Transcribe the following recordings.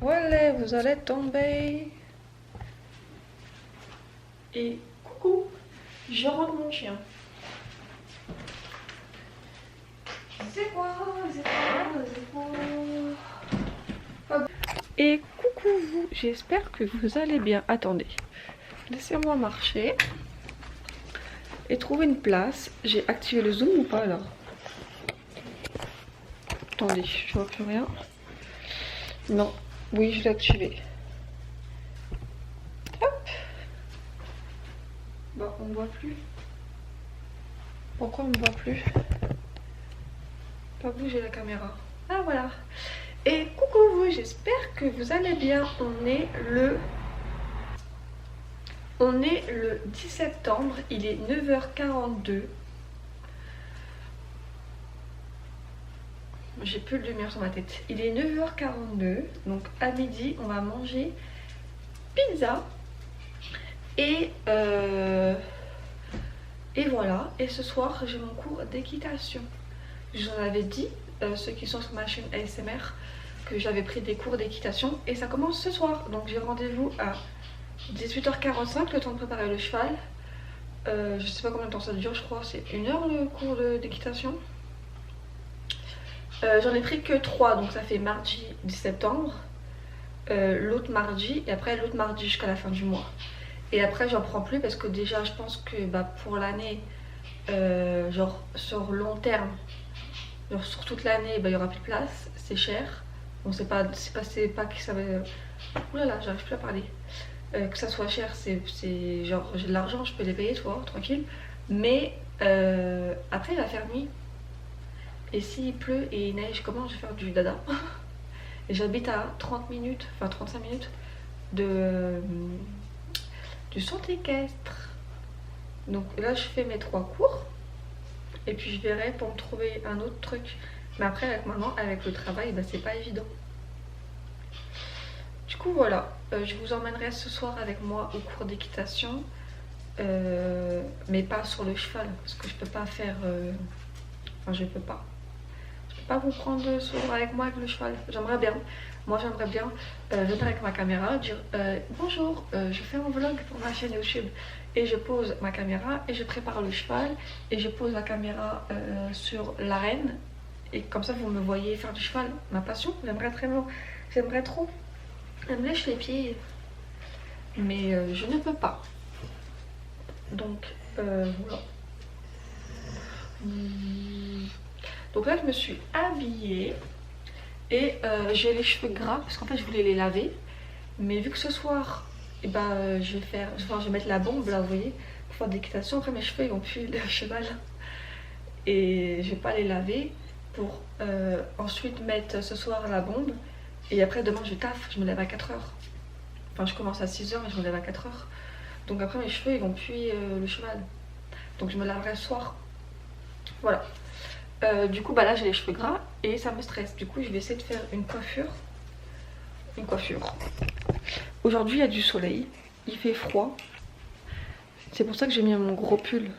Voilà, vous allez tomber. Et coucou, je rentre mon chien. C'est quoi? Et coucou vous, j'espère que vous allez bien. Attendez, laissez-moi marcher et trouver une place. J'ai activé le zoom ou pas là? Attendez, je vois plus rien. Non, oui, je l'ai activé. Hop. Bah, on ne voit plus. Pourquoi on ne voit plus? Pas bouger la caméra. Ah voilà. Et coucou vous, j'espère que vous allez bien. On est le 10 septembre, il est 9h42. J'ai plus de lumière sur ma tête. Il est 9h42, donc à midi on va manger pizza. Et voilà. Et ce soir j'ai mon cours d'équitation. Je vous en avais dit, ceux qui sont sur ma chaîne ASMR, que j'avais pris des cours d'équitation. Et ça commence ce soir. Donc j'ai rendez-vous à 18h45, le temps de préparer le cheval. Je sais pas combien de temps ça dure, je crois c'est 1 heure le cours d'équitation. J'en ai pris que 3, donc ça fait mardi 10 septembre, l'autre mardi, et après l'autre mardi jusqu'à la fin du mois. Et après j'en prends plus parce que déjà je pense que pour l'année, genre sur long terme, genre sur toute l'année, il y aura plus de place, c'est cher. Bon c'est pas que ça va... Oulala, j'arrive plus à parler. Que ça soit cher, c'est genre j'ai de l'argent, je peux les payer, tu vois, tranquille. Mais après il va faire nuit. Et s'il pleut et il neige, comment je vais faire du dada? Et j'habite à 30 minutes, enfin 35 minutes du centre équestre. Donc là je fais mes 3 cours. Et puis je verrai pour me trouver un autre truc. Mais après avec maman, avec le travail, c'est pas évident. Du coup voilà, je vous emmènerai ce soir avec moi au cours d'équitation. Mais pas sur le cheval, parce que je peux pas faire... Enfin je peux pas vous prendre souvent avec moi avec le cheval. J'aimerais bien, moi j'aimerais bien venir avec ma caméra, dire bonjour, je fais un vlog pour ma chaîne YouTube, et je pose ma caméra et je prépare le cheval et je pose la caméra sur l'arène, et comme ça vous me voyez faire du cheval. Ma passion, j'aimerais trop. Elle me lèche les pieds, mais je ne peux pas. Donc voilà. Donc là je me suis habillée et j'ai les cheveux gras parce qu'en fait je voulais les laver, mais vu que ce soir je vais mettre la bombe là, vous voyez, pour faire de l'équitation. Après mes cheveux ils vont puer le cheval et je vais pas les laver pour ensuite mettre ce soir la bombe, et après demain je taffe, je me lève à 4h. Enfin je commence à 6h et je me lève à 4h, donc après mes cheveux ils vont puer le cheval, donc je me laverai ce soir. Voilà. Du coup là j'ai les cheveux gras et ça me stresse. Du coup je vais essayer de faire une coiffure. Aujourd'hui il y a du soleil, il fait froid. C'est pour ça que j'ai mis mon gros pull.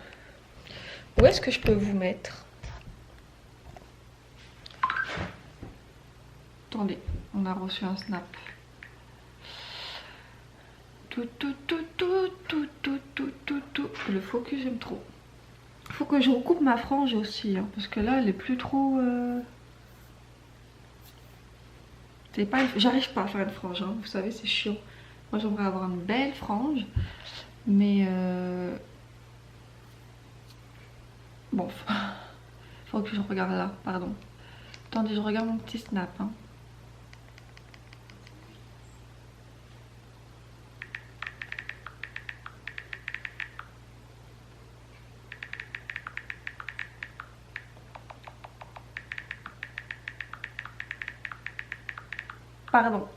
Où est-ce que je peux vous mettre? Attendez, on a reçu un snap. Le focus j'aime trop. Faut que je recoupe ma frange aussi, hein, parce que là elle est plus trop... J'arrive pas à faire une frange, hein, vous savez c'est chiant. Moi j'aimerais avoir une belle frange, mais bon, faut que je regarde là, pardon. Attendez, je regarde mon petit snap, hein. Pardon.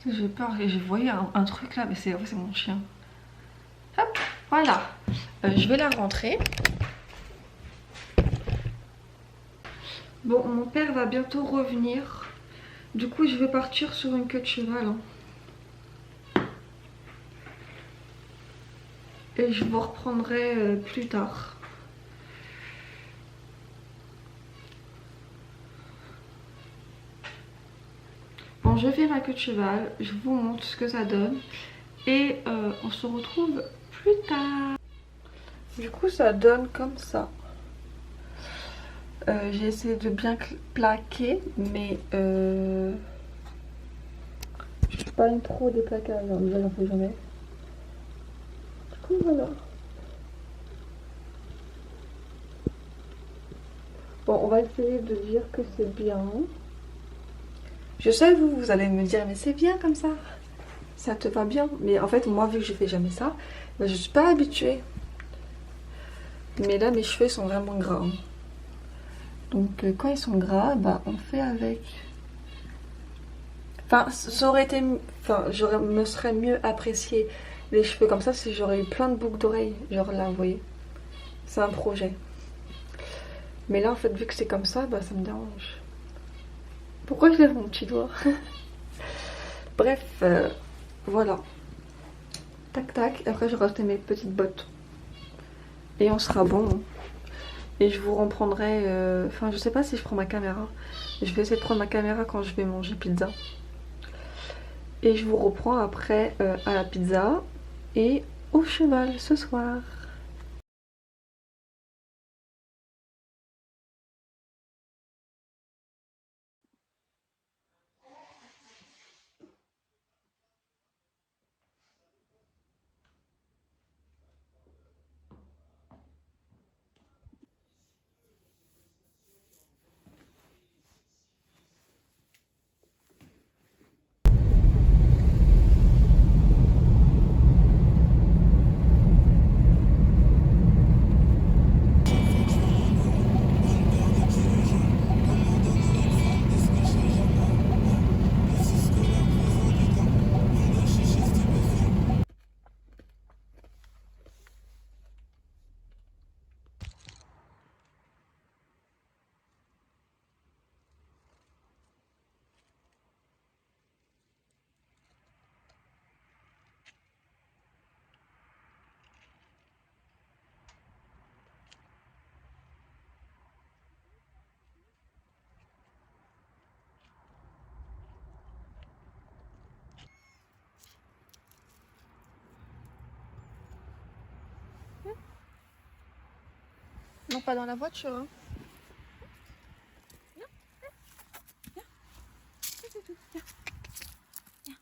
J'ai peur, j'ai voyé un truc là, mais c'est mon chien. Hop, voilà. Je vais la rentrer. Bon, mon père va bientôt revenir. Du coup, je vais partir sur une queue de cheval. Hein. Et je vous reprendrai plus tard. Bon, je fais ma queue de cheval, je vous montre ce que ça donne. Et on se retrouve plus tard. Du coup, ça donne comme ça. J'ai essayé de bien plaquer, mais je suis pas une pro des plaquages, déjà j'en fais jamais. Du coup, voilà. Bon, on va essayer de dire que c'est bien. Je sais, vous allez me dire, mais c'est bien comme ça te va bien. Mais en fait, moi, vu que je fais jamais ça, ben, je suis pas habituée. Mais là, mes cheveux sont vraiment gras. Donc, quand ils sont gras, bah, on fait avec. Enfin, ça aurait été. Enfin, me serais mieux apprécié les cheveux comme ça si j'aurais eu plein de boucles d'oreilles. Genre là, vous voyez. C'est un projet. Mais là, en fait, vu que c'est comme ça, bah, ça me dérange. Pourquoi je lève mon petit doigt? Bref, voilà. Tac, tac. Après, je vais rajouter mes petites bottes. Et on sera bon. Et je vous reprendrai. Enfin, je sais pas si je prends ma caméra. Je vais essayer de prendre ma caméra quand je vais manger pizza. Et je vous reprends après à la pizza et au cheval ce soir. Non, pas dans la voiture. Hein. Viens, viens, c'est tout. Viens. Viens.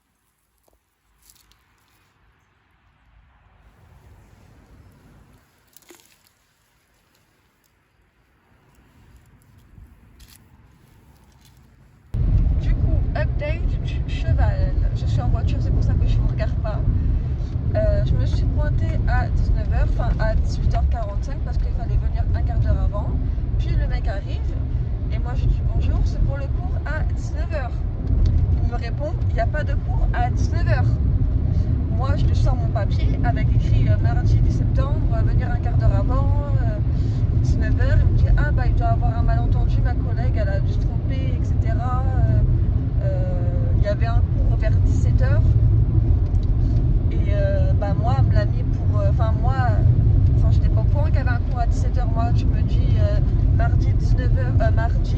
Du coup, update du cheval. Je suis en voiture, c'est pour ça que je ne vous regarde pas. Je me suis pointée à 19h, enfin à 18h45 parce qu'il fallait venir un quart d'heure avant. Puis le mec arrive et moi je dis bonjour, c'est pour le cours à 19h. Il me répond, il n'y a pas de cours à 19h. Moi je lui sors mon papier avec écrit mardi 10 septembre, venir un quart d'heure avant, 19h. Il me dit, ah bah il doit avoir un malentendu, ma collègue elle a dû se tromper, etc. Il y avait un cours vers 17h. Bah moi elle me l'a mis pour enfin j'étais pas au courant qu'il y avait un cours à 17h. Moi tu me dis mardi 19h mardi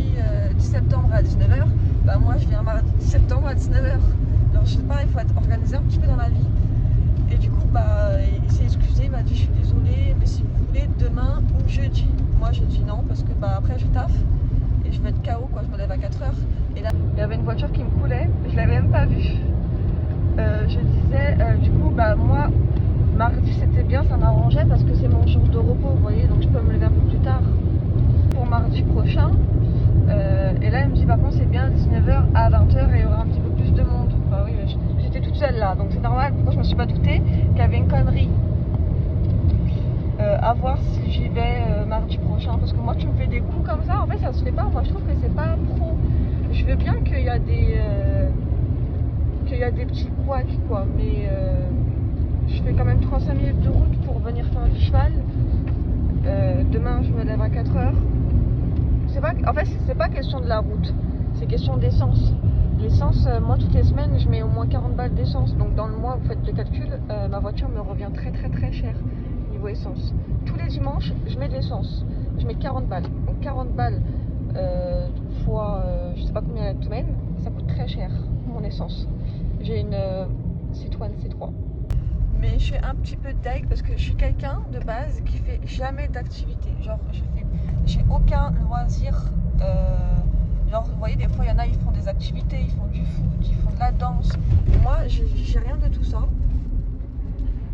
10 septembre à 19h, bah moi je viens mardi 10 septembre à 19h. Alors je sais pas, il faut être organisé un petit peu dans la vie. Et du coup bah il s'est excusé, il m'a dit je suis désolée mais si vous voulez demain ou jeudi. Moi j'ai dit non parce que bah après je taffe et je vais être KO quoi, je me lève à 4h. Et là il y avait une voiture qui me coulait, je l'avais même pas vue. Je disais du coup bah moi mardi c'était bien, ça m'arrangeait parce que c'est mon jour de repos, vous voyez, donc je peux me lever un peu plus tard pour mardi prochain. Et là il me dit par contre c'est bien 19h à 20h et il y aura un petit peu plus de monde. Bah oui, j'étais toute seule là, donc c'est normal, pourquoi je me suis pas doutée qu'il y avait une connerie. À voir si j'y vais mardi prochain, parce que moi tu me fais des coups comme ça, en fait ça se fait pas, moi je trouve que c'est pas pro. Je veux bien qu'il y a des petits couacs quoi, mais je fais quand même 35 minutes de route pour venir faire du cheval. Demain je me lève à 4h. En fait c'est pas question de la route, c'est question d'essence. L'essence, moi toutes les semaines je mets au moins 40 balles d'essence. Donc dans le mois, vous faites le calcul, ma voiture me revient très cher niveau essence. Tous les dimanches, je mets de l'essence. Je mets 40 balles. Donc 40 balles fois je sais pas combien la semaine, ça coûte très cher mon essence. J'ai une Citroën C3. Mais je suis un petit peu deg parce que je suis quelqu'un de base qui fait jamais d'activité. Genre j'ai aucun loisir. Genre vous voyez, des fois il y en a, ils font des activités, ils font du foot, ils font de la danse. Moi j'ai rien de tout ça.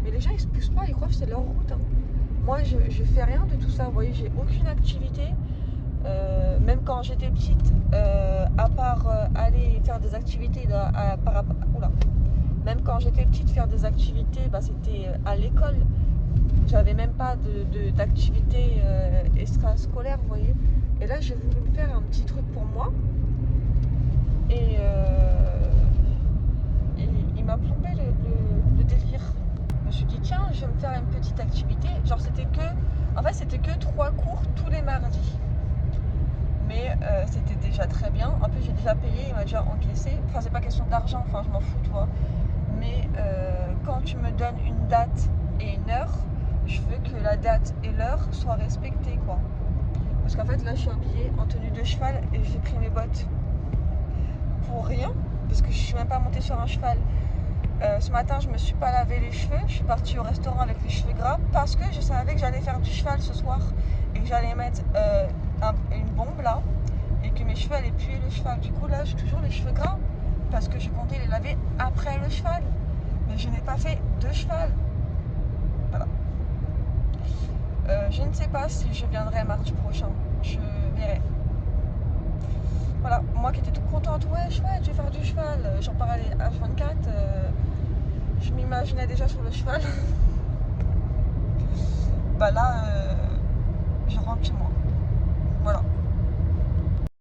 Mais les gens ils se poussent pas, ils croient que c'est leur route, hein. Moi je fais rien de tout ça, vous voyez, j'ai aucune activité. Même quand j'étais petite, à part aller faire des activités même quand j'étais petite, faire des activités, bah, c'était à l'école. J'avais même pas d'activité extrascolaire, vous voyez. Et là, j'ai voulu me faire un petit truc pour moi. Et il m'a plombé le délire. Je me suis dit, tiens, je vais me faire une petite activité. Genre, c'était que 3 cours tous les mardis. Mais c'était déjà très bien. En plus, j'ai déjà payé, il m'a déjà encaissé. Enfin, c'est pas question d'argent, enfin, je m'en fous, tu vois. Mais quand tu me donnes une date et une heure, je veux que la date et l'heure soient respectées, quoi. Parce qu'en fait, là, je suis habillée en tenue de cheval et j'ai pris mes bottes pour rien, parce que je suis même pas montée sur un cheval. Ce matin, je me suis pas lavé les cheveux. Je suis partie au restaurant avec les cheveux gras parce que je savais que j'allais faire du cheval ce soir et que j'allais mettre une bombe là et que mes cheveux allaient puer le cheval. Du coup, là, j'ai toujours les cheveux gras parce que je comptais les laver après le cheval. Mais je n'ai pas fait de cheval. Voilà. Je ne sais pas si je viendrai mardi prochain. Je verrai. Voilà, moi qui étais toute contente, ouais, chouette, je vais faire du cheval. J'en parlais à H24. Je m'imaginais déjà sur le cheval. Bah là, je rentre chez moi. Voilà.